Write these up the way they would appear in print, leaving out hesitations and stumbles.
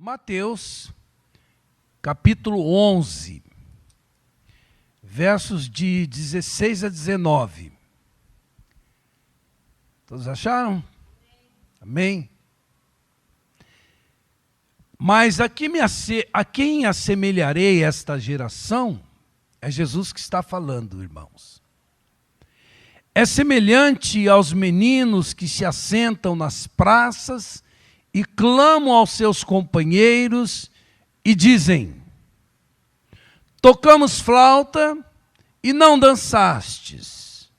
Mateus, capítulo 11, versos de 16 a 19. Todos acharam? Amém? Mas a quem assemelharei esta geração? É Jesus que está falando, irmãos. É semelhante aos meninos que se assentam nas praças e clamam aos seus companheiros e dizem: tocamos flauta e não dançastes,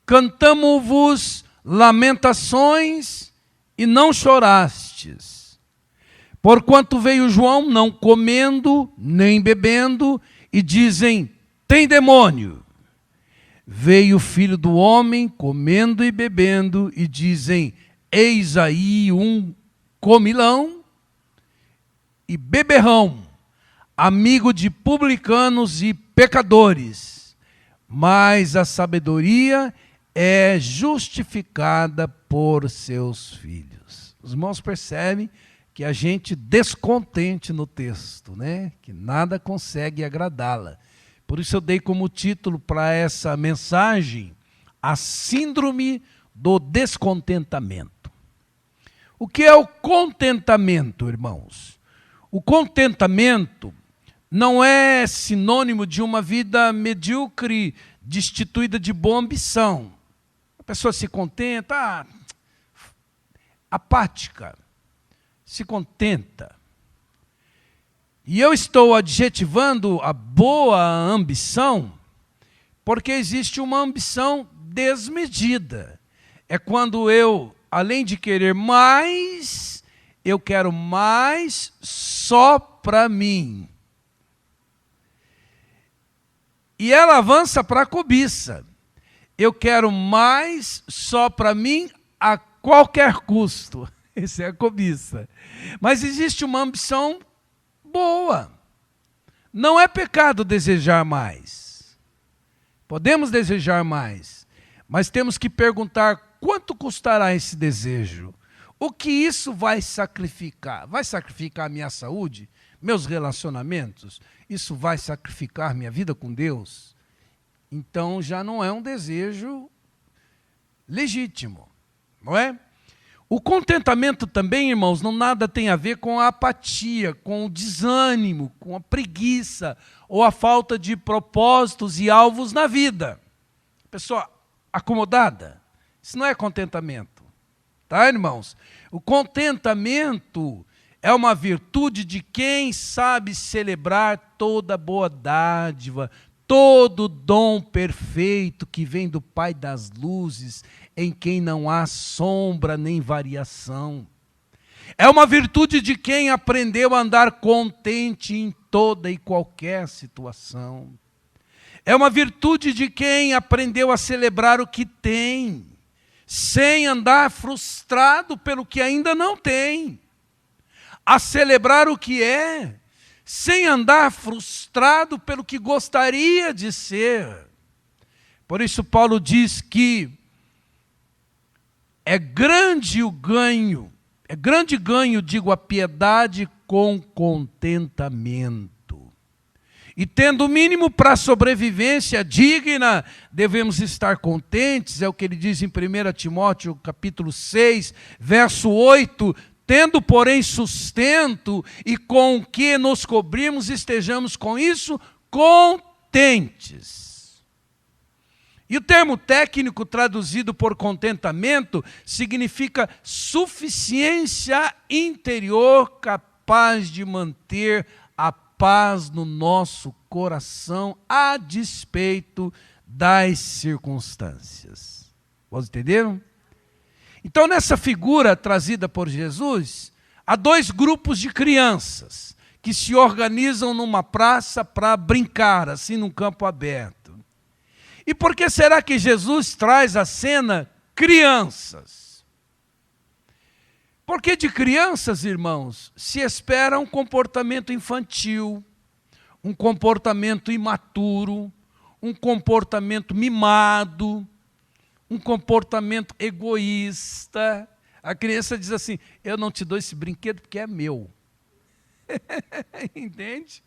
cantamo-vos lamentações e não chorastes. Porquanto veio João não comendo nem bebendo, e dizem: tem demônio. Veio o Filho do Homem comendo e bebendo, e dizem: eis aí um comilão e beberrão, amigo de publicanos e pecadores. Mas a sabedoria é justificada por seus filhos. Os irmãos percebem que a gente descontente no texto, né? Que nada consegue agradá-la. Por isso eu dei como título para essa mensagem: a síndrome do descontentamento. O que é o contentamento, irmãos? O contentamento não é sinônimo de uma vida medíocre, destituída de boa ambição. A pessoa se contenta, apática, se contenta. E eu estou adjetivando a boa ambição, porque existe uma ambição desmedida. É quando eu, além de querer mais, eu quero mais só para mim. E ela avança para a cobiça. Eu quero mais só para mim a qualquer custo. Essa é a cobiça. Mas existe uma ambição boa. Não é pecado desejar mais. Podemos desejar mais, mas temos que perguntar: quanto custará esse desejo? O que isso vai sacrificar? Vai sacrificar a minha saúde? Meus relacionamentos? Isso vai sacrificar minha vida com Deus? Então já não é um desejo legítimo, não é? O contentamento também, irmãos, não nada tem a ver com a apatia, com o desânimo, com a preguiça ou a falta de propósitos e alvos na vida. Pessoa acomodada, isso não é contentamento, tá, irmãos? O contentamento é uma virtude de quem sabe celebrar toda boa dádiva, todo dom perfeito que vem do Pai das luzes, em quem não há sombra nem variação. É uma virtude de quem aprendeu a andar contente em toda e qualquer situação. É uma virtude de quem aprendeu a celebrar o que tem, sem andar frustrado pelo que ainda não tem. A celebrar o que é, sem andar frustrado pelo que gostaria de ser. Por isso Paulo diz que é grande ganho, digo, a piedade com contentamento. E tendo o mínimo para a sobrevivência digna, devemos estar contentes, é o que ele diz em 1 Timóteo capítulo 6, verso 8, tendo, porém, sustento e com o que nos cobrimos, estejamos com isso contentes. E o termo técnico traduzido por contentamento significa suficiência interior capaz de manter a paz no nosso coração a despeito das circunstâncias. Vocês entenderam? Então, nessa figura trazida por Jesus, há dois grupos de crianças que se organizam numa praça para brincar, assim, num campo aberto. E por que será que Jesus traz à cena crianças? Porque de crianças, irmãos, se espera um comportamento infantil, um comportamento imaturo, um comportamento mimado, um comportamento egoísta. A criança diz assim: eu não te dou esse brinquedo porque é meu. Entende?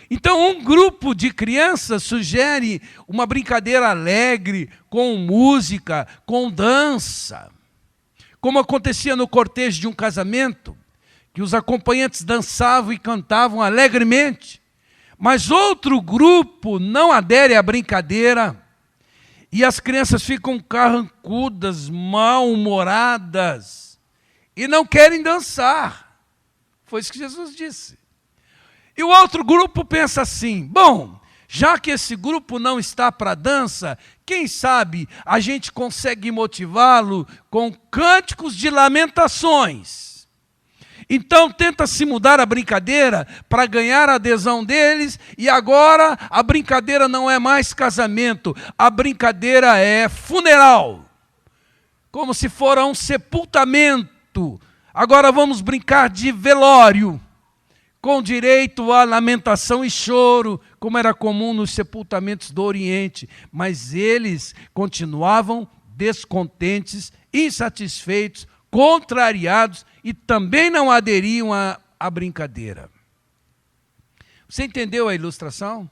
Então, um grupo de crianças sugere uma brincadeira alegre, com música, com dança. Como acontecia no cortejo de um casamento, que os acompanhantes dançavam e cantavam alegremente. Mas outro grupo não adere à brincadeira e as crianças ficam carrancudas, mal-humoradas e não querem dançar. Foi isso que Jesus disse. E o outro grupo pensa assim, bom, já que esse grupo não está para dança, quem sabe a gente consegue motivá-lo com cânticos de lamentações. Então tenta-se mudar a brincadeira para ganhar a adesão deles, e agora a brincadeira não é mais casamento, a brincadeira é funeral. Como se fora um sepultamento. Agora vamos brincar de velório, com direito à lamentação e choro, como era comum nos sepultamentos do Oriente. Mas eles continuavam descontentes, insatisfeitos, contrariados e também não aderiam à brincadeira. Você entendeu a ilustração?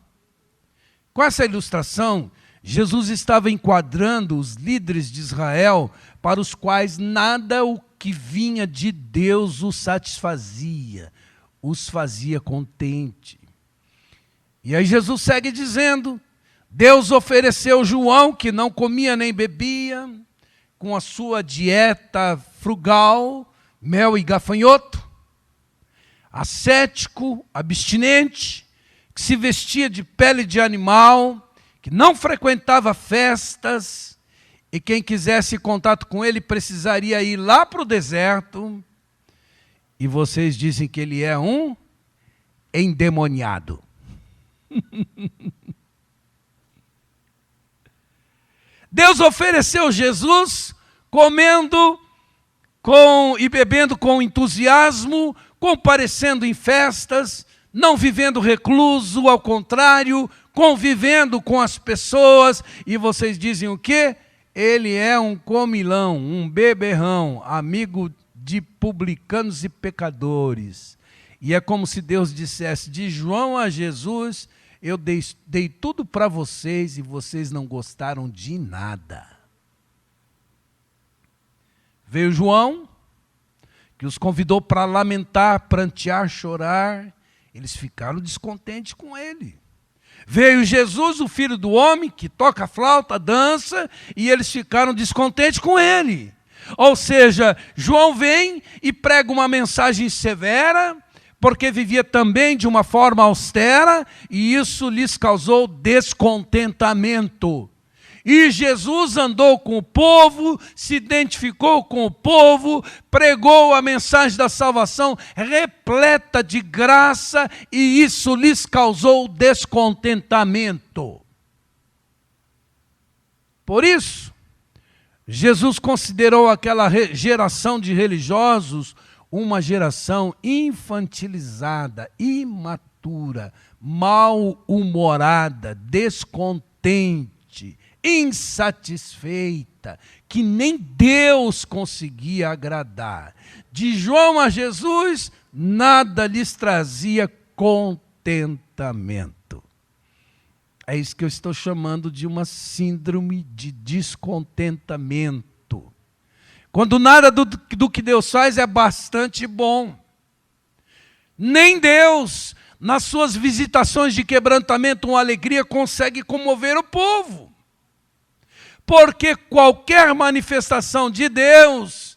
Com essa ilustração, Jesus estava enquadrando os líderes de Israel para os quais nada o que vinha de Deus os satisfazia, os fazia contente. E aí Jesus segue dizendo, Deus ofereceu João, que não comia nem bebia, com a sua dieta frugal, mel e gafanhoto, ascético, abstinente, que se vestia de pele de animal, que não frequentava festas, e quem quisesse contato com ele precisaria ir lá para o deserto, e vocês dizem que ele é um endemoniado. Deus ofereceu Jesus comendo e bebendo com entusiasmo, comparecendo em festas, não vivendo recluso, ao contrário, convivendo com as pessoas. E vocês dizem o quê? Ele é um comilão, um beberrão, amigo de publicanos e pecadores. E é como se Deus dissesse, de João a Jesus, eu dei tudo para vocês e vocês não gostaram de nada. Veio João, que os convidou para lamentar, prantear, chorar. Eles ficaram descontentes com ele. Veio Jesus, o Filho do Homem, que toca flauta, dança, e eles ficaram descontentes com ele. Ou seja, João vem e prega uma mensagem severa, porque vivia também de uma forma austera, e isso lhes causou descontentamento. E Jesus andou com o povo, se identificou com o povo, pregou a mensagem da salvação repleta de graça, e isso lhes causou descontentamento. Por isso, Jesus considerou aquela geração de religiosos uma geração infantilizada, imatura, mal-humorada, descontente, insatisfeita, que nem Deus conseguia agradar. De João a Jesus, nada lhes trazia contentamento. É isso que eu estou chamando de uma síndrome de descontentamento. Quando nada do que Deus faz é bastante bom. Nem Deus, nas suas visitações de quebrantamento ou alegria, consegue comover o povo. Porque qualquer manifestação de Deus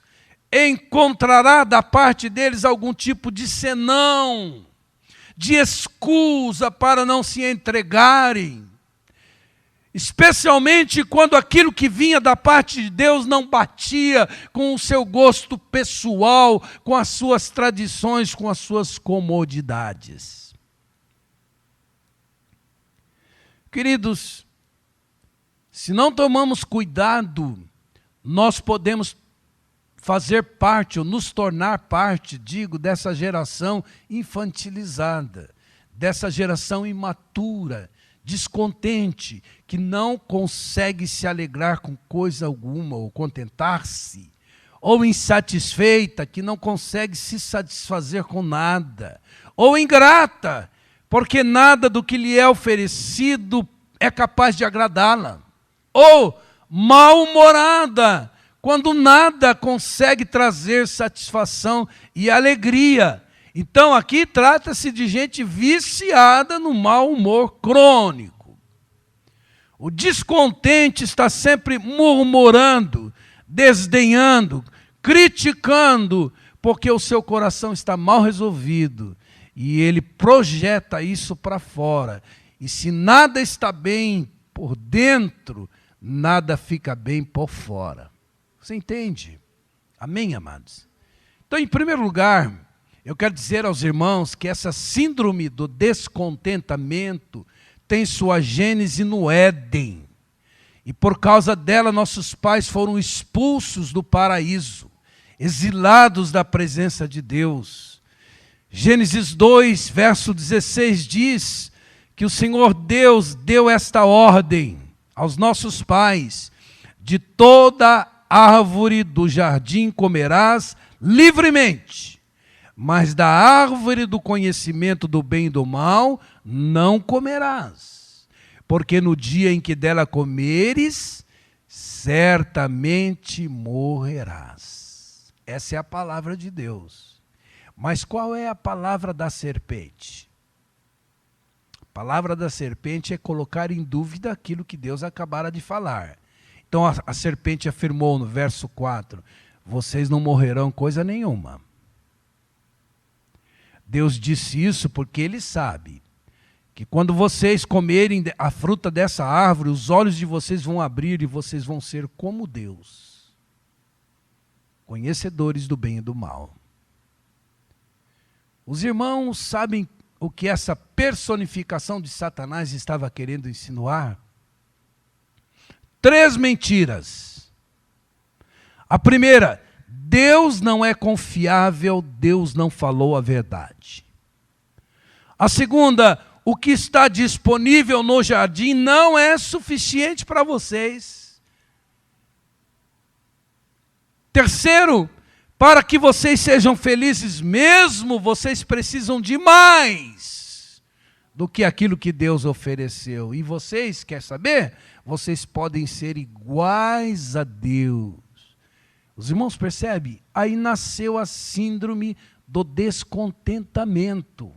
encontrará da parte deles algum tipo de senão, de escusa para não se entregarem. Especialmente quando aquilo que vinha da parte de Deus não batia com o seu gosto pessoal, com as suas tradições, com as suas comodidades. Queridos, se não tomamos cuidado, nós podemos fazer parte, ou nos tornar parte, dessa geração infantilizada, dessa geração imatura, descontente, que não consegue se alegrar com coisa alguma, ou contentar-se, ou insatisfeita, que não consegue se satisfazer com nada, ou ingrata, porque nada do que lhe é oferecido é capaz de agradá-la, ou mal-humorada, quando nada consegue trazer satisfação e alegria. Então aqui trata-se de gente viciada no mau humor crônico. O descontente está sempre murmurando, desdenhando, criticando, porque o seu coração está mal resolvido e ele projeta isso para fora. E se nada está bem por dentro, nada fica bem por fora. Você entende? Amém, amados? Então, em primeiro lugar, eu quero dizer aos irmãos que essa síndrome do descontentamento tem sua gênese no Éden. E por causa dela, nossos pais foram expulsos do paraíso, exilados da presença de Deus. Gênesis 2, verso 16 diz que o Senhor Deus deu esta ordem aos nossos pais: de toda árvore do jardim comerás livremente, mas da árvore do conhecimento do bem e do mal não comerás, porque no dia em que dela comeres, certamente morrerás. Essa é a palavra de Deus. Mas qual é a palavra da serpente? A palavra da serpente é colocar em dúvida aquilo que Deus acabara de falar. Então a serpente afirmou no verso 4, vocês não morrerão coisa nenhuma. Deus disse isso porque Ele sabe que quando vocês comerem a fruta dessa árvore, os olhos de vocês vão abrir e vocês vão ser como Deus, conhecedores do bem e do mal. Os irmãos sabem o que essa personificação de Satanás estava querendo insinuar? 3 mentiras. A primeira, Deus não é confiável, Deus não falou a verdade. A segunda, o que está disponível no jardim não é suficiente para vocês. Terceiro, para que vocês sejam felizes mesmo, vocês precisam de mais do que aquilo que Deus ofereceu. E vocês, quer saber? Vocês podem ser iguais a Deus. Os irmãos percebem? Aí nasceu a síndrome do descontentamento.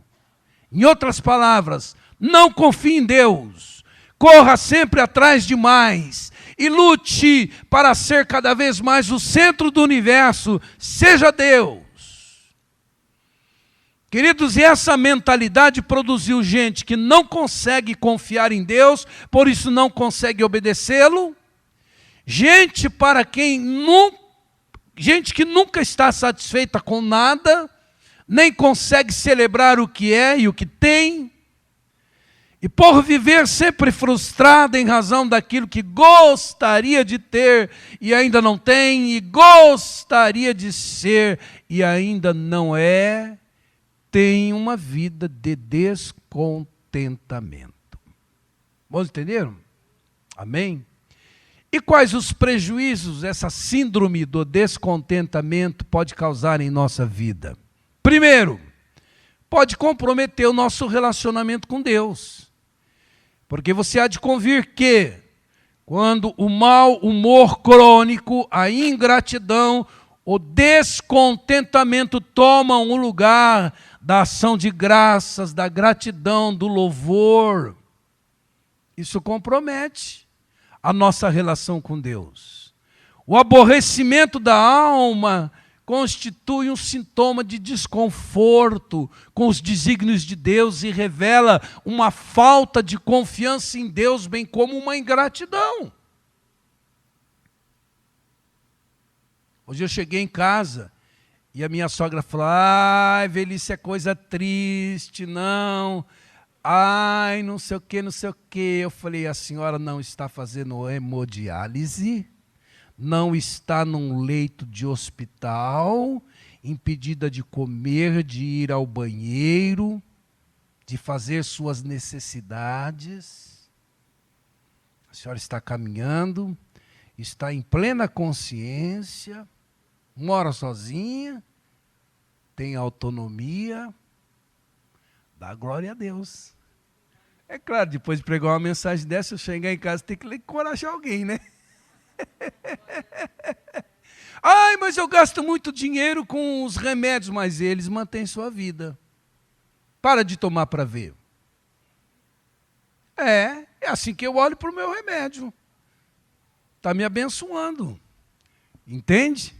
Em outras palavras, não confie em Deus. Corra sempre atrás de mais. E lute para ser cada vez mais o centro do universo. Seja Deus. Queridos, e essa mentalidade produziu gente que não consegue confiar em Deus, por isso não consegue obedecê-lo. Gente gente que nunca está satisfeita com nada, nem consegue celebrar o que é e o que tem. E por viver sempre frustrada em razão daquilo que gostaria de ter e ainda não tem, e gostaria de ser e ainda não é, tem uma vida de descontentamento. Vamos entender? Amém? E quais os prejuízos essa síndrome do descontentamento pode causar em nossa vida? Primeiro, pode comprometer o nosso relacionamento com Deus. Porque você há de convir que, quando o mau humor crônico, a ingratidão, o descontentamento tomam o lugar da ação de graças, da gratidão, do louvor, isso compromete a nossa relação com Deus. O aborrecimento da alma constitui um sintoma de desconforto com os desígnios de Deus e revela uma falta de confiança em Deus, bem como uma ingratidão. Hoje eu cheguei em casa e a minha sogra falou: ai, velhice é coisa triste, não. Ai, não sei o que, não sei o que. Eu falei: a senhora não está fazendo hemodiálise? Não está num leito de hospital, impedida de comer, de ir ao banheiro, de fazer suas necessidades. A senhora está caminhando, está em plena consciência, mora sozinha, tem autonomia, dá glória a Deus. É claro, depois de pregar uma mensagem dessa, eu chegar em casa, tem que encorajar alguém, né? Ai, mas eu gasto muito dinheiro com os remédios, mas eles mantêm sua vida. Para de tomar para ver. É assim que eu olho para o meu remédio. Está me abençoando. Entende?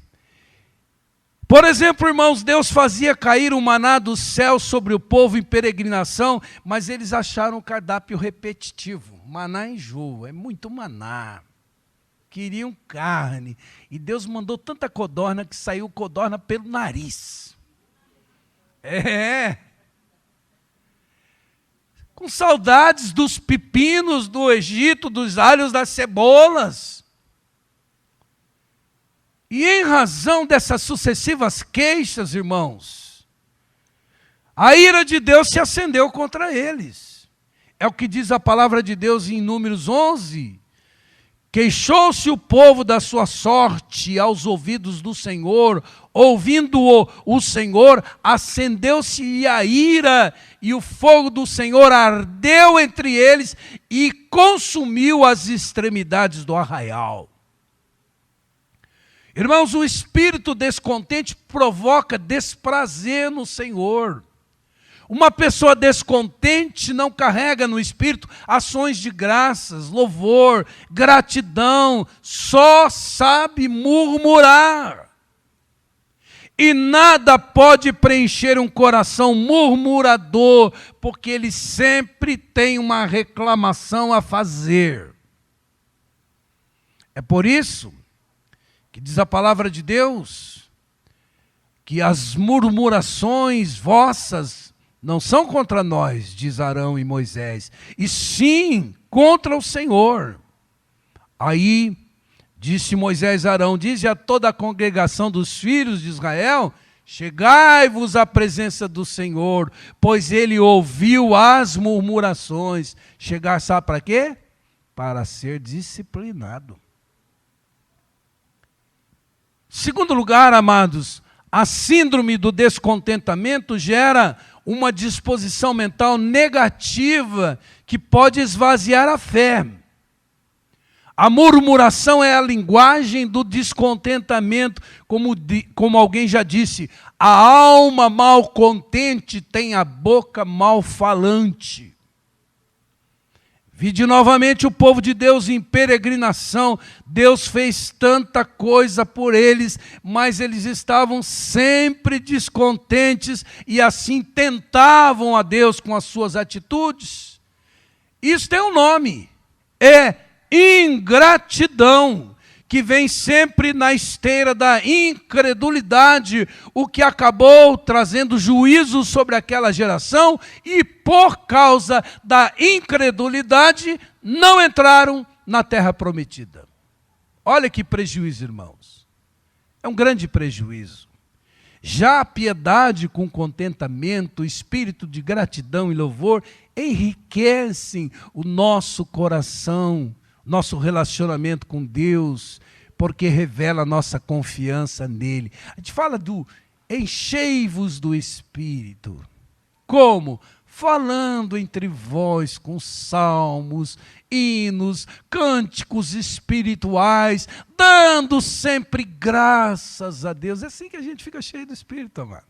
Por exemplo, irmãos, Deus fazia cair o maná do céu sobre o povo em peregrinação, mas eles acharam o cardápio repetitivo. Maná enjoa, é muito maná. Queriam carne. E Deus mandou tanta codorna que saiu codorna pelo nariz. Com saudades dos pepinos do Egito, dos alhos, das cebolas. E em razão dessas sucessivas queixas, irmãos, a ira de Deus se acendeu contra eles. É o que diz a palavra de Deus em Números 11. Queixou-se o povo da sua sorte aos ouvidos do Senhor, ouvindo-o o Senhor, acendeu-se a ira, e o fogo do Senhor ardeu entre eles e consumiu as extremidades do arraial. Irmãos, o espírito descontente provoca desprazer no Senhor. Uma pessoa descontente não carrega no espírito ações de graças, louvor, gratidão, só sabe murmurar. E nada pode preencher um coração murmurador, porque ele sempre tem uma reclamação a fazer. É por isso que diz a palavra de Deus, que as murmurações vossas não são contra nós, diz Arão e Moisés, e sim contra o Senhor. Aí disse Moisés a Arão, dize a toda a congregação dos filhos de Israel, chegai-vos à presença do Senhor, pois ele ouviu as murmurações. Chegar sabe para quê? Para ser disciplinado. Segundo lugar, amados, a síndrome do descontentamento gera uma disposição mental negativa que pode esvaziar a fé. A murmuração é a linguagem do descontentamento, como alguém já disse, a alma mal contente tem a boca mal falante. Vide novamente o povo de Deus em peregrinação. Deus fez tanta coisa por eles, mas eles estavam sempre descontentes e assim tentavam a Deus com as suas atitudes. Isso tem um nome, é ingratidão, que vem sempre na esteira da incredulidade, o que acabou trazendo juízo sobre aquela geração, e por causa da incredulidade não entraram na terra prometida. Olha que prejuízo, irmãos. É um grande prejuízo. Já a piedade com contentamento, o espírito de gratidão e louvor enriquecem o nosso coração, nosso relacionamento com Deus, porque revela a nossa confiança nele. A gente fala do enchei-vos do Espírito. Como? Falando entre vós com salmos, hinos, cânticos espirituais, dando sempre graças a Deus. É assim que a gente fica cheio do Espírito, amado.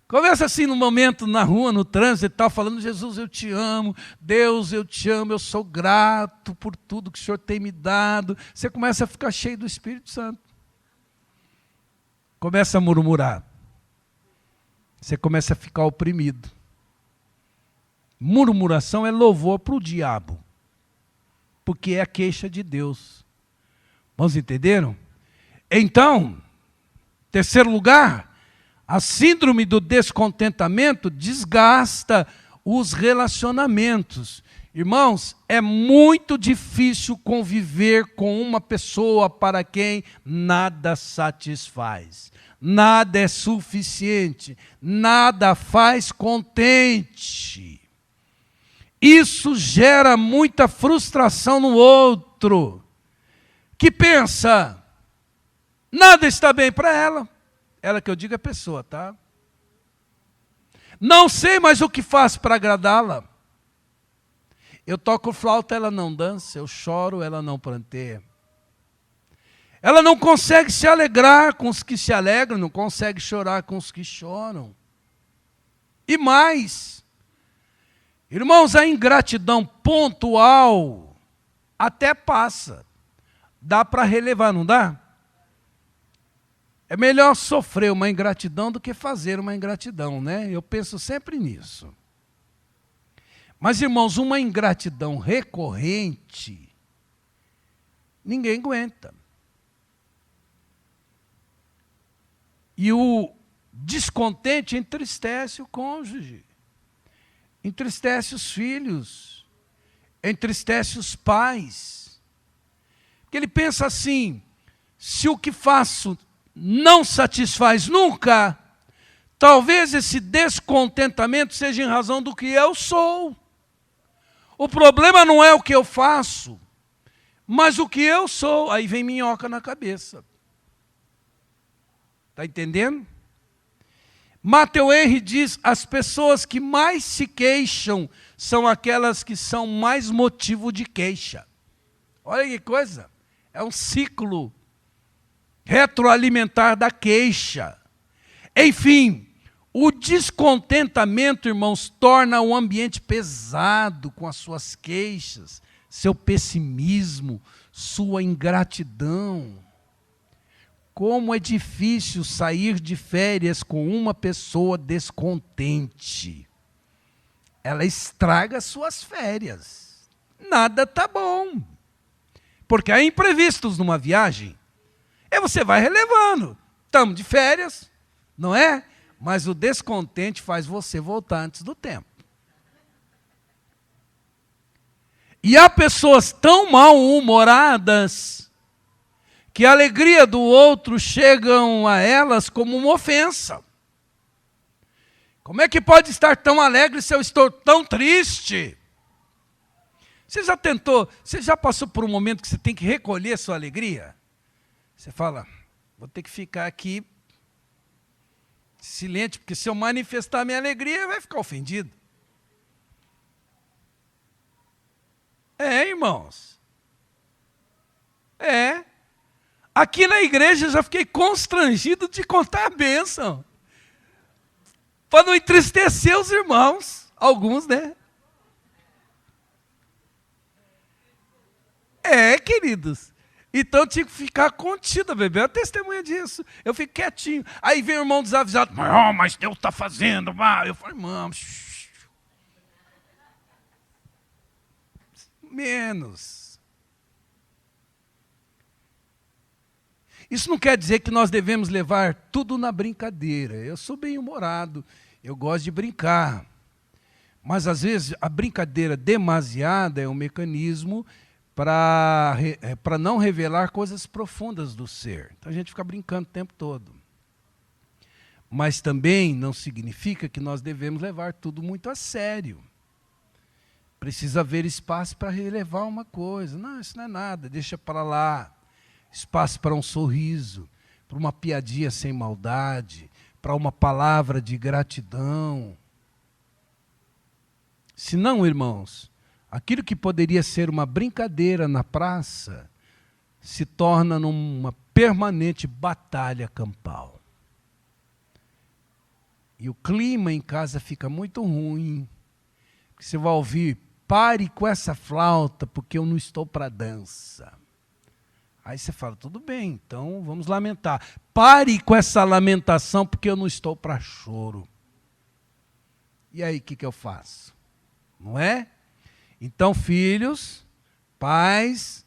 Começa assim no momento, na rua, no trânsito e tal, falando, Jesus, eu te amo, Deus, eu te amo, eu sou grato por tudo que o Senhor tem me dado. Você começa a ficar cheio do Espírito Santo. Começa a murmurar. Você começa a ficar oprimido. Murmuração é louvor para o diabo, porque é a queixa de Deus. Vamos entenderam? Então, terceiro lugar, a síndrome do descontentamento desgasta os relacionamentos. Irmãos, é muito difícil conviver com uma pessoa para quem nada satisfaz, nada é suficiente, nada faz contente. Isso gera muita frustração no outro, que pensa, Nada está bem para ela. Ela que eu digo é pessoa, tá? Não sei mais o que faço para agradá-la. Eu toco flauta, ela não dança. Eu choro, ela não pranteia. Ela não consegue se alegrar com os que se alegram, não consegue chorar com os que choram. E mais, irmãos, a ingratidão pontual até passa. Dá para relevar, não dá? É melhor sofrer uma ingratidão do que fazer uma ingratidão, né? Eu penso sempre nisso. Mas, irmãos, uma ingratidão recorrente, ninguém aguenta. E o descontente entristece o cônjuge, entristece os filhos, entristece os pais. Porque ele pensa assim, se o que faço não satisfaz nunca, talvez esse descontentamento seja em razão do que eu sou. O problema não é o que eu faço, mas o que eu sou. Aí vem minhoca na cabeça. Está entendendo? Matthew Henry diz, as pessoas que mais se queixam são aquelas que são mais motivo de queixa. Olha que coisa, é um ciclo retroalimentar da queixa. Enfim, o descontentamento, irmãos, torna o ambiente pesado com as suas queixas, seu pessimismo, sua ingratidão. Como é difícil sair de férias com uma pessoa descontente. Ela estraga suas férias. Nada está bom. Porque há imprevistos numa viagem. E você vai relevando. Estamos de férias, não é? Mas o descontente faz você voltar antes do tempo. E há pessoas tão mal-humoradas que a alegria do outro chegam a elas como uma ofensa. Como é que pode estar tão alegre se eu estou tão triste? Você já tentou, você já passou por um momento que você tem que recolher sua alegria? Você fala, vou ter que ficar aqui silente, porque se eu manifestar minha alegria, vai ficar ofendido. É, irmãos. É. Aqui na igreja eu já fiquei constrangido de contar a bênção. Para não entristecer os irmãos. Alguns, né? É, queridos. Então eu tinha que ficar contido, bebê. É testemunha disso. Eu fico quietinho. Aí vem o irmão desavisado. Mas Deus está fazendo. Eu falo, irmão. Menos. Isso não quer dizer que nós devemos levar tudo na brincadeira. Eu sou bem-humorado, eu gosto de brincar. Mas, às vezes, a brincadeira demasiada é um mecanismo para não revelar coisas profundas do ser. Então, a gente fica brincando o tempo todo. Mas também não significa que nós devemos levar tudo muito a sério. Precisa haver espaço para relevar uma coisa. Não, isso não é nada, deixa para lá. Espaço para um sorriso, para uma piadinha sem maldade, para uma palavra de gratidão. Se não, irmãos, aquilo que poderia ser uma brincadeira na praça, se torna numa permanente batalha campal. E o clima em casa fica muito ruim. Você vai ouvir, pare com essa flauta, porque eu não estou para dança. Aí você fala, tudo bem, então vamos lamentar. Pare com essa lamentação, porque eu não estou para choro. E aí, o que eu faço? Não é? Então, filhos, pais,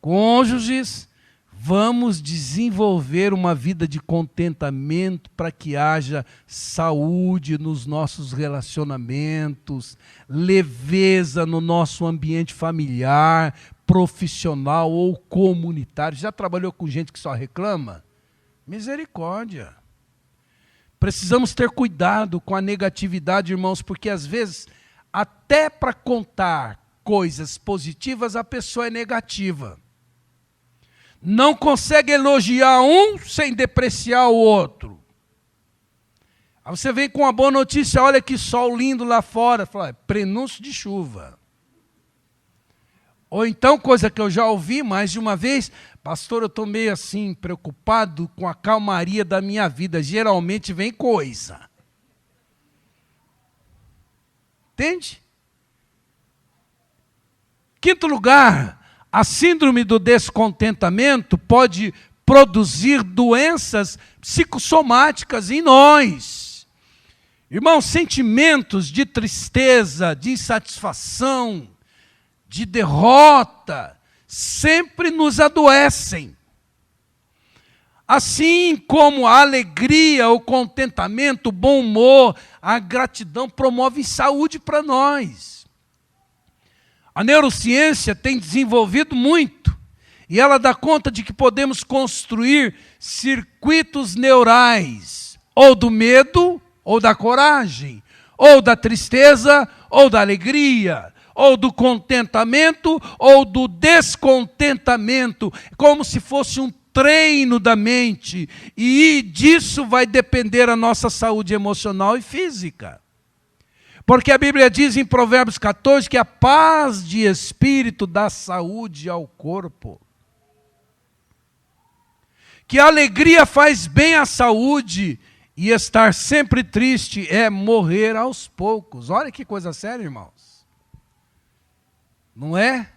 cônjuges, vamos desenvolver uma vida de contentamento para que haja saúde nos nossos relacionamentos, leveza no nosso ambiente familiar, profissional ou comunitário. Já trabalhou com gente que só reclama? Misericórdia. Precisamos ter cuidado com a negatividade, irmãos, porque às vezes, até para contar coisas positivas, a pessoa é negativa. não consegue elogiar um sem depreciar o outro. Aí você vem com uma boa notícia, olha que sol lindo lá fora, fala, prenúncio de chuva. Ou então, coisa que eu já ouvi mais de uma vez, pastor, eu estou meio assim, preocupado com a calmaria da minha vida, geralmente vem coisa. Entende? Quinto lugar, a síndrome do descontentamento pode produzir doenças psicossomáticas em nós. Irmãos, sentimentos de tristeza, de insatisfação, de derrota, sempre nos adoecem. Assim como a alegria, o contentamento, o bom humor, a gratidão promovem saúde para nós. A neurociência tem desenvolvido muito, e ela dá conta de que podemos construir circuitos neurais, ou do medo, ou da coragem, ou da tristeza, ou da alegria, ou do contentamento, ou do descontentamento, como se fosse um treino da mente, e disso vai depender a nossa saúde emocional e física. Porque a Bíblia diz em Provérbios 14 que a paz de espírito dá saúde ao corpo. Que a alegria faz bem à saúde e estar sempre triste é morrer aos poucos. Olha que coisa séria, irmãos. Não é?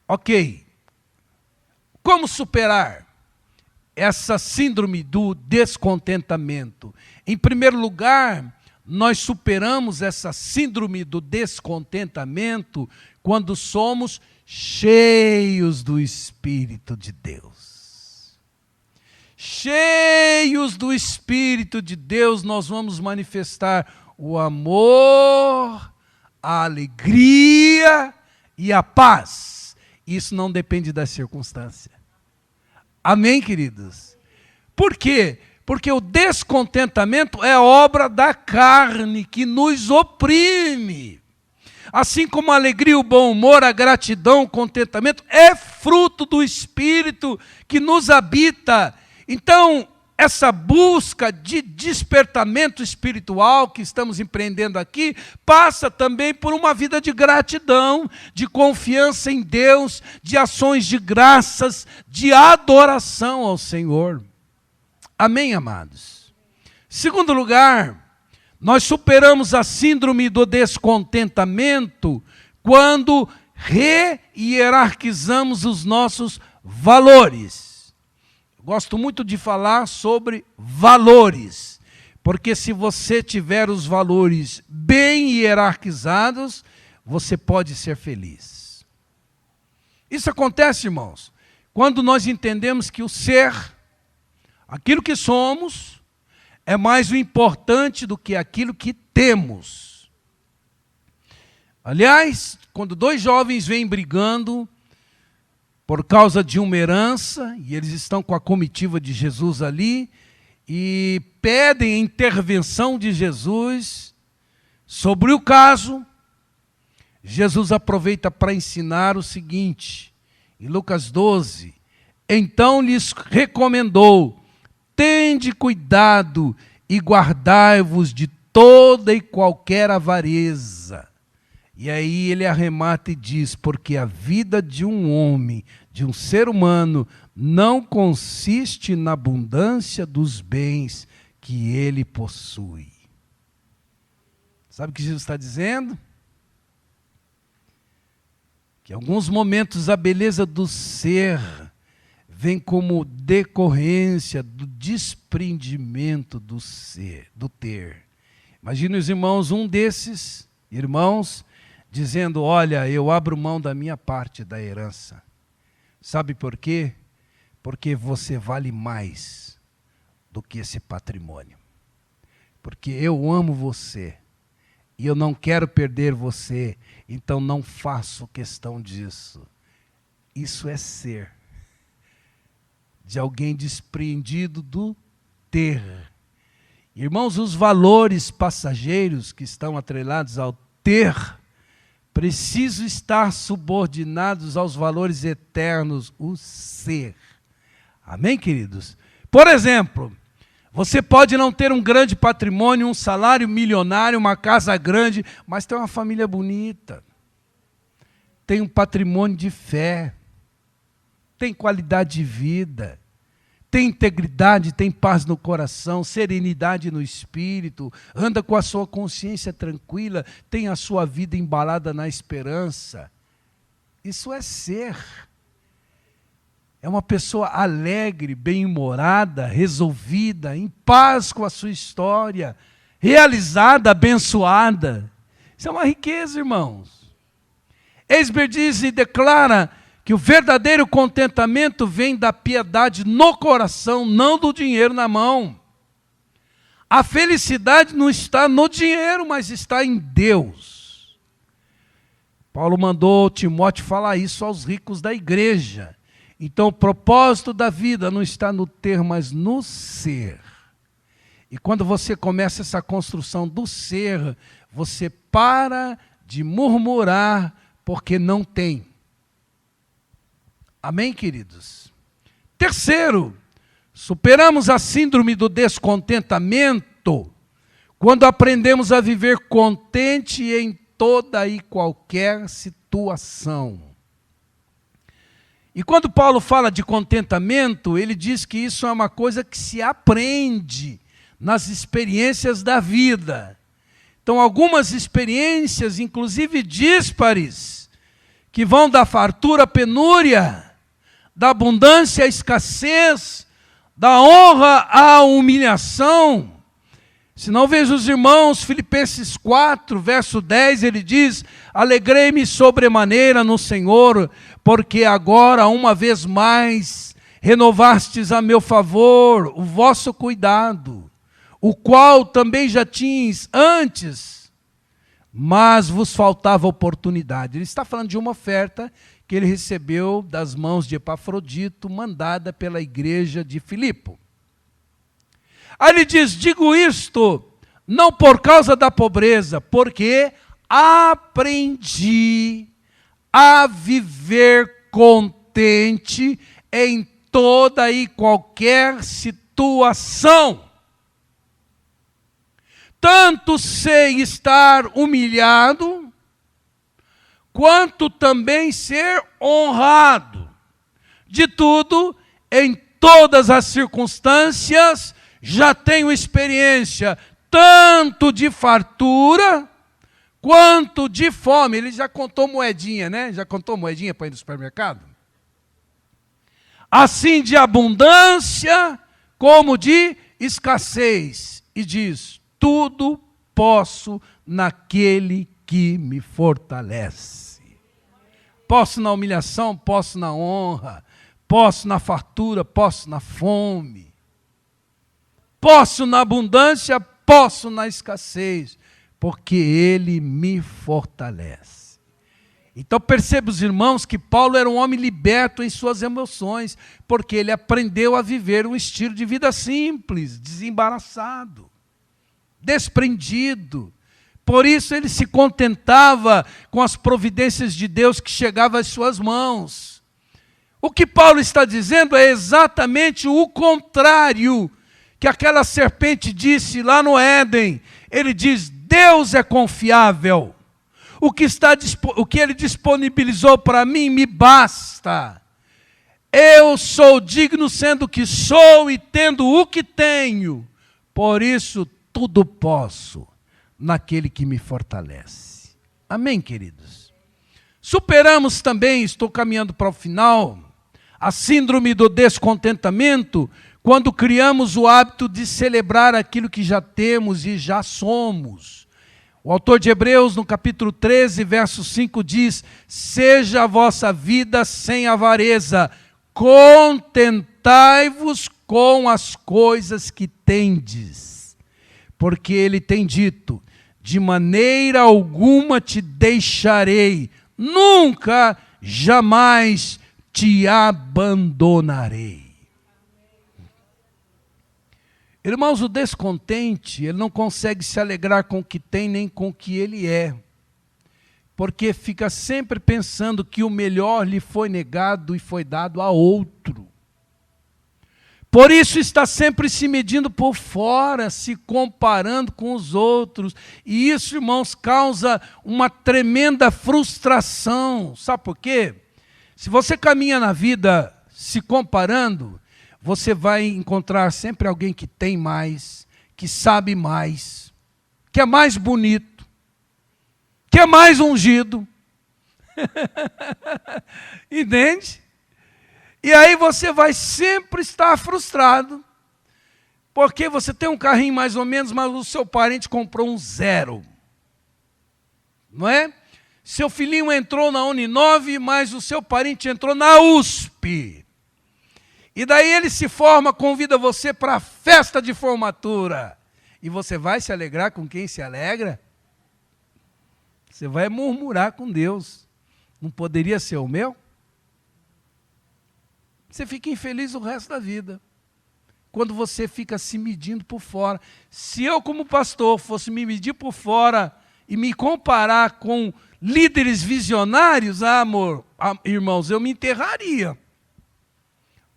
Ok. Como superar essa síndrome do descontentamento? Em primeiro lugar, nós superamos essa síndrome do descontentamento quando somos cheios do Espírito de Deus. Cheios do Espírito de Deus, nós vamos manifestar o amor, a alegria e a paz. Isso não depende da circunstância. Amém, queridos? Por quê? Porque o descontentamento é obra da carne que nos oprime. Assim como a alegria, o bom humor, a gratidão, o contentamento é fruto do Espírito que nos habita. Então, essa busca de despertamento espiritual que estamos empreendendo aqui, passa também por uma vida de gratidão, de confiança em Deus, de ações de graças, de adoração ao Senhor. Amém, amados? Segundo lugar, nós superamos a síndrome do descontentamento quando re-hierarquizamos os nossos valores. Gosto muito de falar sobre valores, porque se você tiver os valores bem hierarquizados, você pode ser feliz. Isso acontece, irmãos, quando nós entendemos que o ser, aquilo que somos, é mais o importante do que aquilo que temos. Aliás, quando dois jovens vêm brigando por causa de uma herança, e eles estão com a comitiva de Jesus ali, e pedem a intervenção de Jesus sobre o caso, Jesus aproveita para ensinar o seguinte, em Lucas 12, então lhes recomendou, tende cuidado e guardai-vos de toda e qualquer avareza. E aí ele arremata e diz, porque a vida de um homem, de um ser humano, não consiste na abundância dos bens que ele possui. Sabe o que Jesus está dizendo? Que em alguns momentos a beleza do ser vem como decorrência do desprendimento do ser, do ter. Imagine os irmãos, um desses irmãos, dizendo, olha, eu abro mão da minha parte da herança. Sabe por quê? Porque você vale mais do que esse patrimônio. Porque eu amo você e eu não quero perder você, então não faço questão disso. Isso é ser de alguém despreendido do ter. Irmãos, os valores passageiros que estão atrelados ao ter preciso estar subordinados aos valores eternos, o ser. Amém, queridos? Por exemplo, você pode não ter um grande patrimônio, um salário milionário, uma casa grande, mas tem uma família bonita, tem um patrimônio de fé, tem qualidade de vida, tem integridade, tem paz no coração, serenidade no espírito, anda com a sua consciência tranquila, tem a sua vida embalada na esperança. Isso é ser. É uma pessoa alegre, bem-humorada, resolvida, em paz com a sua história, realizada, abençoada. Isso é uma riqueza, irmãos. Esber diz e declara que o verdadeiro contentamento vem da piedade no coração, não do dinheiro na mão. A felicidade não está no dinheiro, mas está em Deus. Paulo mandou Timóteo falar isso aos ricos da igreja. Então o propósito da vida não está no ter, mas no ser. E quando você começa essa construção do ser, você para de murmurar porque não tem. Amém, queridos? Terceiro, superamos a síndrome do descontentamento quando aprendemos a viver contente em toda e qualquer situação. E quando Paulo fala de contentamento, ele diz que isso é uma coisa que se aprende nas experiências da vida. Então, algumas experiências, inclusive díspares, que vão da fartura à penúria, da abundância à escassez, da honra à humilhação. Se não vejo os irmãos, Filipenses 4, verso 10, ele diz: alegrei-me sobremaneira no Senhor, porque agora, uma vez mais, renovastes a meu favor o vosso cuidado, o qual também já tinhas antes, mas vos faltava oportunidade. Ele está falando de uma oferta que ele recebeu das mãos de Epafrodito, mandada pela igreja de Filipe. Aí ele diz: digo isto não por causa da pobreza, porque aprendi a viver contente em toda e qualquer situação. Tanto sei estar humilhado, quanto também ser honrado. De tudo, em todas as circunstâncias, já tenho experiência, tanto de fartura, quanto de fome. Ele já contou moedinha, né? Já contou moedinha para ir no supermercado? Assim de abundância, como de escassez. E diz: tudo posso naquele que me fortalece. Posso na humilhação, posso na honra, posso na fartura, posso na fome. Posso na abundância, posso na escassez, porque Ele me fortalece. Então perceba, os irmãos, que Paulo era um homem liberto em suas emoções, porque ele aprendeu a viver um estilo de vida simples, desembaraçado, desprendido. Por isso ele se contentava com as providências de Deus que chegavam às suas mãos. O que Paulo está dizendo é exatamente o contrário que aquela serpente disse lá no Éden. Ele diz: Deus é confiável. O que Ele disponibilizou para mim me basta. Eu sou digno sendo o que sou e tendo o que tenho. Por isso tudo posso naquele que me fortalece. Amém, queridos? Superamos também, estou caminhando para o final, a síndrome do descontentamento, quando criamos o hábito de celebrar aquilo que já temos e já somos. O autor de Hebreus, no capítulo 13, verso 5, diz: seja a vossa vida sem avareza, contentai-vos com as coisas que tendes. Porque ele tem dito: de maneira alguma te deixarei, nunca, jamais te abandonarei. Irmãos, o descontente, ele não consegue se alegrar com o que tem nem com o que ele é. porque fica sempre pensando que o melhor lhe foi negado e foi dado a outro. Por isso está sempre se medindo por fora, se comparando com os outros. E isso, irmãos, causa uma tremenda frustração. Sabe por quê? Se você caminha na vida se comparando, você vai encontrar sempre alguém que tem mais, que sabe mais, que é mais bonito, que é mais ungido. Entende? E aí você vai sempre estar frustrado, porque você tem um carrinho mais ou menos, mas o seu parente comprou um 0. Não é? Seu filhinho entrou na Uninove, mas o seu parente entrou na USP. E daí ele se forma, convida você para a festa de formatura. E você vai se alegrar com quem se alegra? Você vai murmurar com Deus. Não poderia ser o meu? Você fica infeliz o resto da vida. Quando você fica se medindo por fora. Se eu, como pastor, fosse me medir por fora e me comparar com líderes visionários, irmãos, eu me enterraria.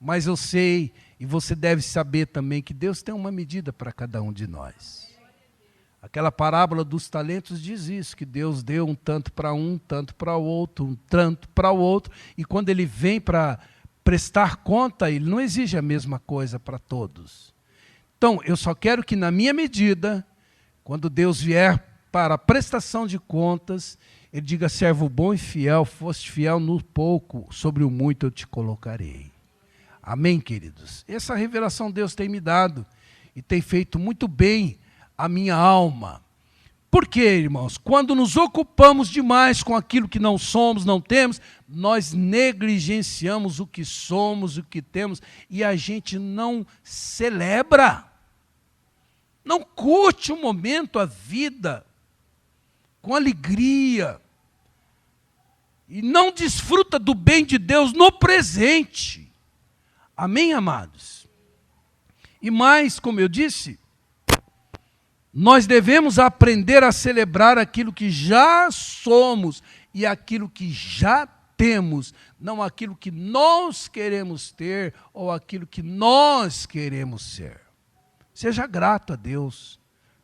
Mas eu sei, e você deve saber também, que Deus tem uma medida para cada um de nós. Aquela parábola dos talentos diz isso, que Deus deu um tanto para um, tanto para o outro, um tanto para o outro, e quando Ele vem para prestar conta, Ele não exige a mesma coisa para todos. Então, eu só quero que na minha medida, quando Deus vier para a prestação de contas, Ele diga: servo bom e fiel, foste fiel no pouco, sobre o muito eu te colocarei. Amém, queridos? Essa revelação Deus tem me dado, e tem feito muito bem a minha alma. Por quê, irmãos? Quando nos ocupamos demais com aquilo que não somos, não temos, nós negligenciamos o que somos, o que temos, e a gente não celebra, não curte o momento, a vida, com alegria, e não desfruta do bem de Deus no presente. Amém, amados? E mais, como eu disse, nós devemos aprender a celebrar aquilo que já somos e aquilo que já temos, não aquilo que nós queremos ter ou aquilo que nós queremos ser. Seja grato a Deus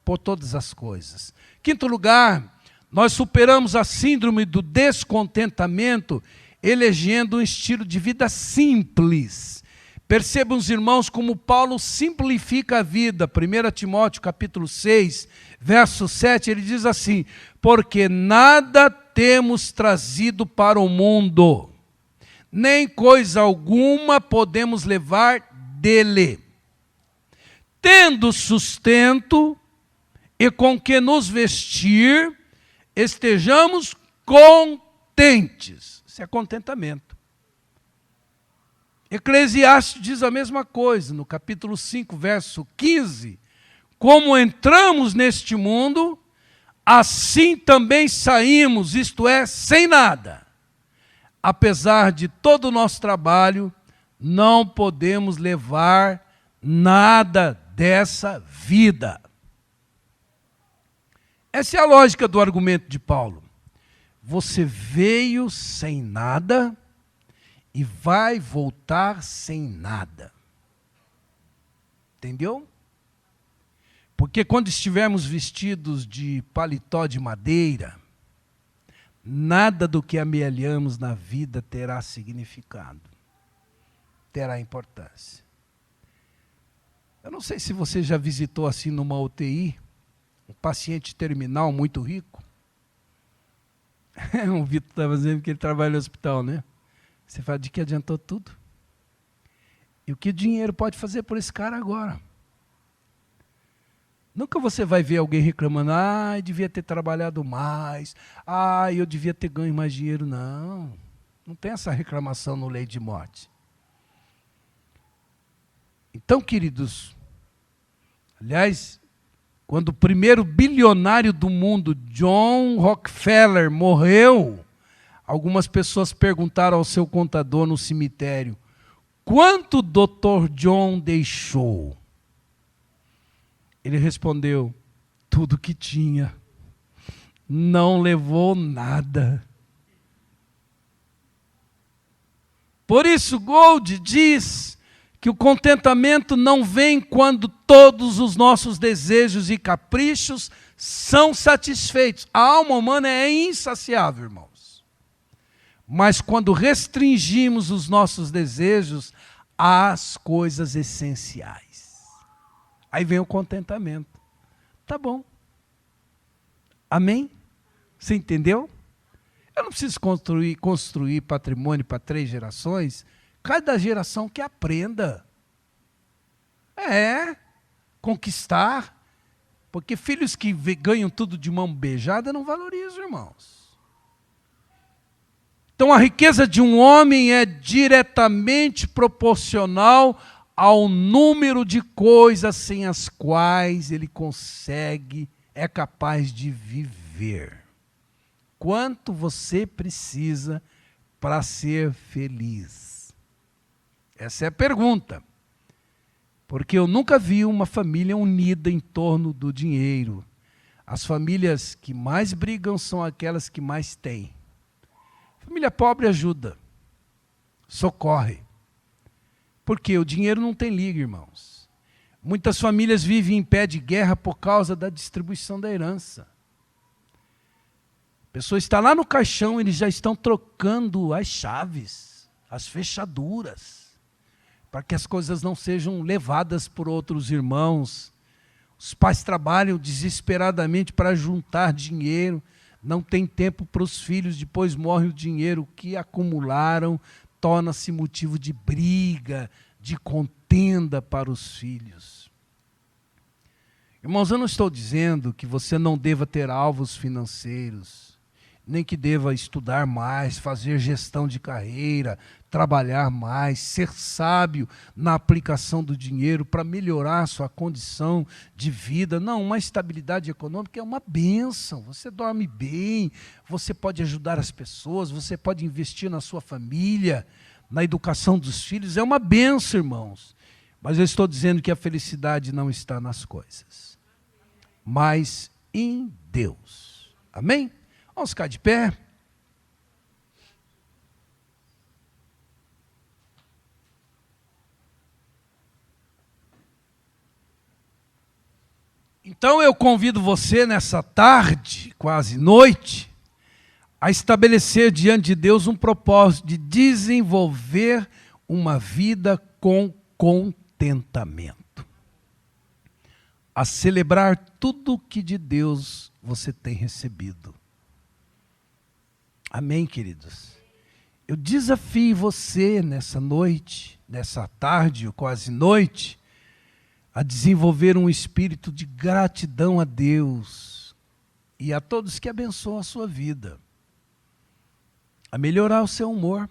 por todas as coisas. Quinto lugar, nós superamos a síndrome do descontentamento elegendo um estilo de vida simples. Percebam os irmãos como Paulo simplifica a vida. 1 Timóteo capítulo 6, verso 7, ele diz assim: porque nada temos trazido para o mundo, nem coisa alguma podemos levar dele. Tendo sustento e com que nos vestir, estejamos contentes. Isso é contentamento. Eclesiastes diz a mesma coisa, no capítulo 5, verso 15. Como entramos neste mundo, assim também saímos, isto é, sem nada. Apesar de todo o nosso trabalho, não podemos levar nada dessa vida. Essa é a lógica do argumento de Paulo. Você veio sem nada e vai voltar sem nada. Entendeu? Porque quando estivermos vestidos de paletó de madeira, nada do que amealhamos na vida terá significado, terá importância. Eu não sei se você já visitou assim numa UTI, um paciente terminal muito rico. O Vitor estava dizendo que ele trabalha no hospital, né? Você fala, de que adiantou tudo? E o que o dinheiro pode fazer por esse cara agora? Nunca você vai ver alguém reclamando: eu devia ter trabalhado mais, eu devia ter ganho mais dinheiro. Não, não tem essa reclamação no leito de morte. Então, queridos, aliás, quando o primeiro bilionário do mundo, John Rockefeller, morreu, algumas pessoas perguntaram ao seu contador no cemitério: quanto o Dr. John deixou? Ele respondeu: tudo que tinha. não levou nada. Por isso, Gold diz que o contentamento não vem quando todos os nossos desejos e caprichos são satisfeitos. A alma humana é insaciável, irmãos. Mas quando restringimos os nossos desejos às coisas essenciais, aí vem o contentamento. Tá bom. Amém? Você entendeu? Eu não preciso construir patrimônio para 3 gerações. Cada geração que aprenda. Conquistar. Porque filhos que ganham tudo de mão beijada não valorizam, irmãos. Então a riqueza de um homem é diretamente proporcional ao número de coisas sem as quais ele é capaz de viver. Quanto você precisa para ser feliz? Essa é a pergunta. Porque eu nunca vi uma família unida em torno do dinheiro. As famílias que mais brigam são aquelas que mais têm. Família pobre ajuda, socorre. Porque o dinheiro não tem liga, irmãos. Muitas famílias vivem em pé de guerra por causa da distribuição da herança. A pessoa está lá no caixão, eles já estão trocando as chaves, as fechaduras, para que as coisas não sejam levadas por outros irmãos. Os pais trabalham desesperadamente para juntar dinheiro, não tem tempo para os filhos, depois morre o dinheiro que acumularam, torna-se motivo de briga, de contenda para os filhos. Irmãos, eu não estou dizendo que você não deva ter alvos financeiros, nem que deva estudar mais, fazer gestão de carreira, trabalhar mais, ser sábio na aplicação do dinheiro para melhorar sua condição de vida. Não, uma estabilidade econômica é uma bênção. Você dorme bem, você pode ajudar as pessoas, você pode investir na sua família, na educação dos filhos. É uma bênção, irmãos. Mas eu estou dizendo que a felicidade não está nas coisas, mas em Deus. Amém? Vamos ficar de pé. Então eu convido você nessa tarde, quase noite, a estabelecer diante de Deus um propósito de desenvolver uma vida com contentamento. A celebrar tudo que de Deus você tem recebido. Amém, queridos? Eu desafio você nessa noite, nessa tarde ou quase noite, a desenvolver um espírito de gratidão a Deus e a todos que abençoam a sua vida. A melhorar o seu humor,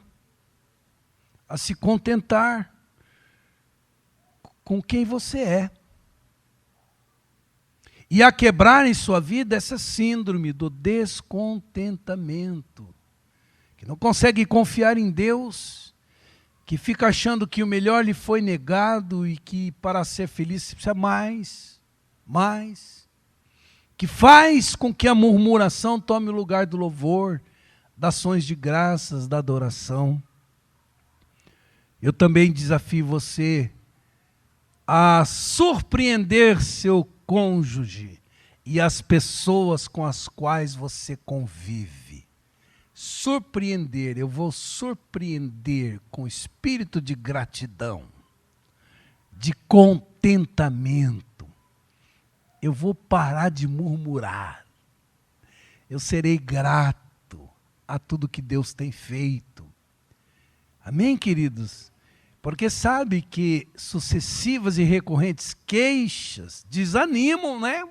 a se contentar com quem você é. E a quebrar em sua vida essa síndrome do descontentamento, que não consegue confiar em Deus, que fica achando que o melhor lhe foi negado e que para ser feliz precisa mais, que faz com que a murmuração tome o lugar do louvor, das ações de graças, da adoração. Eu também desafio você a surpreender seu cônjuge e as pessoas com as quais você convive. Surpreender, eu vou surpreender com espírito de gratidão, de contentamento. Eu vou parar de murmurar. Eu serei grato a tudo que Deus tem feito. Amém, queridos? Porque sabe que sucessivas e recorrentes queixas desanimam, né?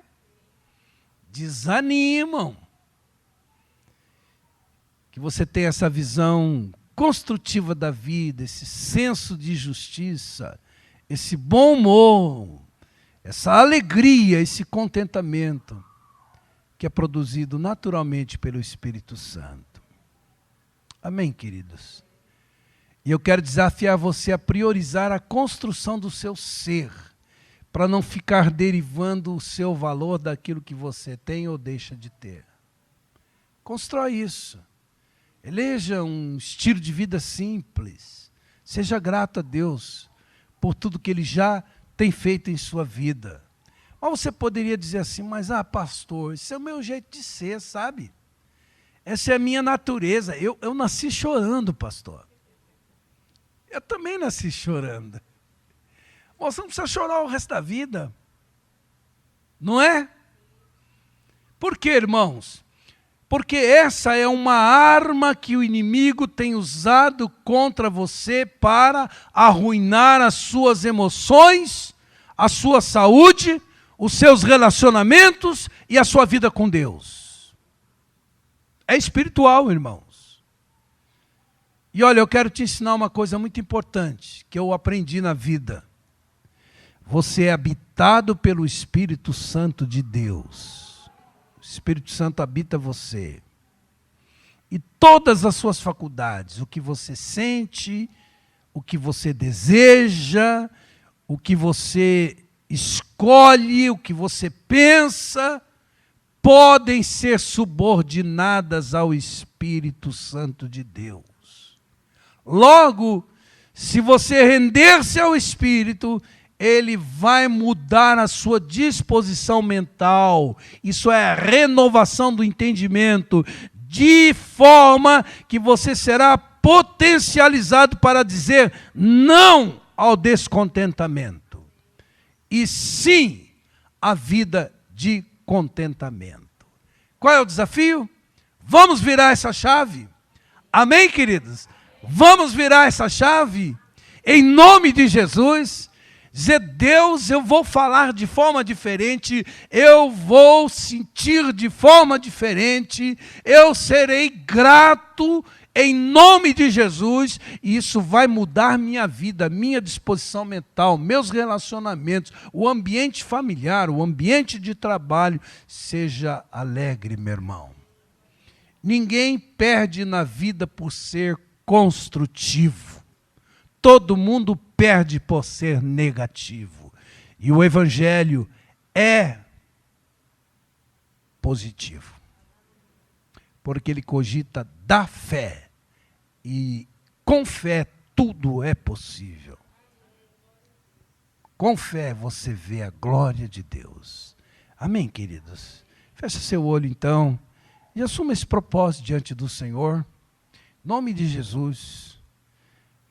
Desanimam. Que você tenha essa visão construtiva da vida, esse senso de justiça, esse bom humor, essa alegria, esse contentamento que é produzido naturalmente pelo Espírito Santo. Amém, queridos? E eu quero desafiar você a priorizar a construção do seu ser, para não ficar derivando o seu valor daquilo que você tem ou deixa de ter. Constrói isso. Eleja um estilo de vida simples. Seja grato a Deus por tudo que Ele já tem feito em sua vida. Mas você poderia dizer assim, mas pastor, esse é o meu jeito de ser, sabe? Essa é a minha natureza. Eu nasci chorando, pastor. Eu também nasci chorando. Mas você não precisa chorar o resto da vida. Não é? Por quê, irmãos? Porque essa é uma arma que o inimigo tem usado contra você para arruinar as suas emoções, a sua saúde, os seus relacionamentos e a sua vida com Deus. É espiritual, irmãos. E olha, eu quero te ensinar uma coisa muito importante que eu aprendi na vida. Você é habitado pelo Espírito Santo de Deus. O Espírito Santo habita você. E todas as suas faculdades, o que você sente, o que você deseja, o que você escolhe, o que você pensa, podem ser subordinadas ao Espírito Santo de Deus. Logo, se você render-se ao Espírito, Ele vai mudar a sua disposição mental. Isso é a renovação do entendimento, de forma que você será potencializado para dizer não ao descontentamento. E sim à vida de contentamento. Qual é o desafio? Vamos virar essa chave? Amém, queridos? Vamos virar essa chave? Em nome de Jesus. Dizer, Deus, eu vou falar de forma diferente, eu vou sentir de forma diferente, eu serei grato em nome de Jesus, e isso vai mudar minha vida, minha disposição mental, meus relacionamentos, o ambiente familiar, o ambiente de trabalho. Seja alegre, meu irmão. Ninguém perde na vida por ser construtivo. Todo mundo perde por ser negativo. E o Evangelho é positivo. Porque ele cogita da fé. E com fé tudo é possível. Com fé você vê a glória de Deus. Amém, queridos? Feche seu olho então e assuma esse propósito diante do Senhor. Em nome de Jesus.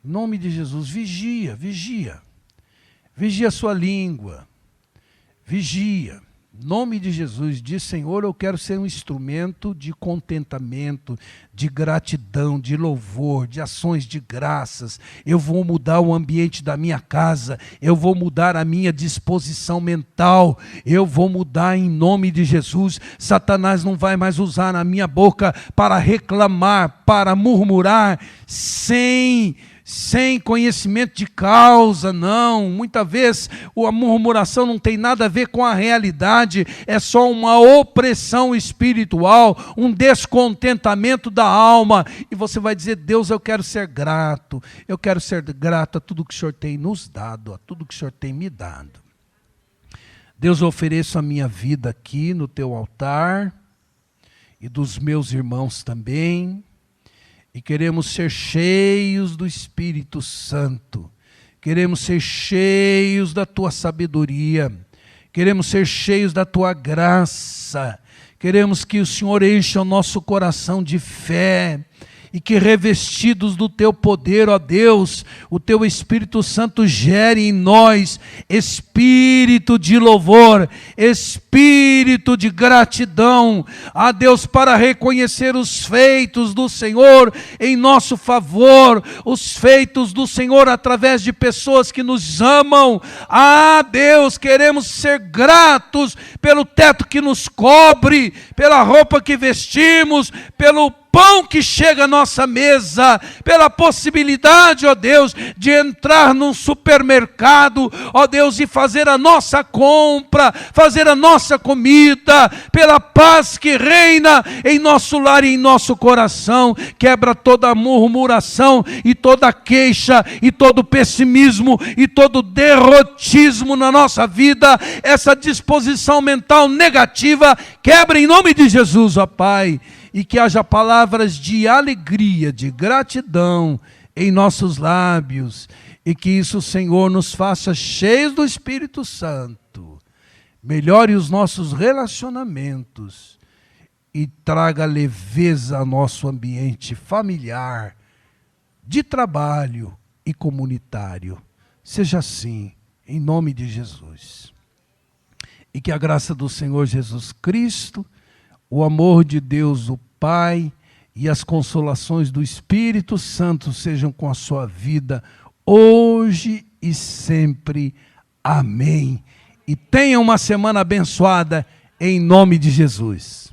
Em nome de Jesus, vigia, vigia. Vigia a sua língua. Vigia. Em nome de Jesus, diz, Senhor, eu quero ser um instrumento de contentamento, de gratidão, de louvor, de ações de graças. Eu vou mudar o ambiente da minha casa, eu vou mudar a minha disposição mental, eu vou mudar em nome de Jesus. Satanás não vai mais usar a minha boca para reclamar, para murmurar, sem conhecimento de causa, não. Muitas vezes a murmuração não tem nada a ver com a realidade, é só uma opressão espiritual, um descontentamento da alma. E você vai dizer, Deus, eu quero ser grato a tudo que o Senhor tem nos dado, a tudo que o Senhor tem me dado. Deus, eu ofereço a minha vida aqui no teu altar, e dos meus irmãos também. E queremos ser cheios do Espírito Santo. Queremos ser cheios da tua sabedoria. Queremos ser cheios da tua graça. Queremos que o Senhor encha o nosso coração de fé. E que revestidos do teu poder, ó Deus, o teu Espírito Santo gere em nós espírito de louvor, espírito de gratidão, a Deus, para reconhecer os feitos do Senhor em nosso favor, os feitos do Senhor através de pessoas que nos amam. Deus, queremos ser gratos pelo teto que nos cobre, pela roupa que vestimos, pelo pão que chega à nossa mesa, pela possibilidade, ó Deus, de entrar num supermercado, ó Deus, e fazer a nossa compra, fazer a nossa comida, pela paz que reina em nosso lar e em nosso coração. Quebra toda a murmuração e toda a queixa e todo o pessimismo e todo o derrotismo na nossa vida, essa disposição mental negativa Quebra em nome de Jesus, ó Pai, e que haja palavras de alegria, de gratidão em nossos lábios, e que isso, Senhor, nos faça cheios do Espírito Santo, melhore os nossos relacionamentos e traga leveza ao nosso ambiente familiar, de trabalho e comunitário. Seja assim, em nome de Jesus. E que a graça do Senhor Jesus Cristo, o amor de Deus, o Pai, e as consolações do Espírito Santo sejam com a sua vida, hoje e sempre. Amém. E tenha uma semana abençoada, em nome de Jesus.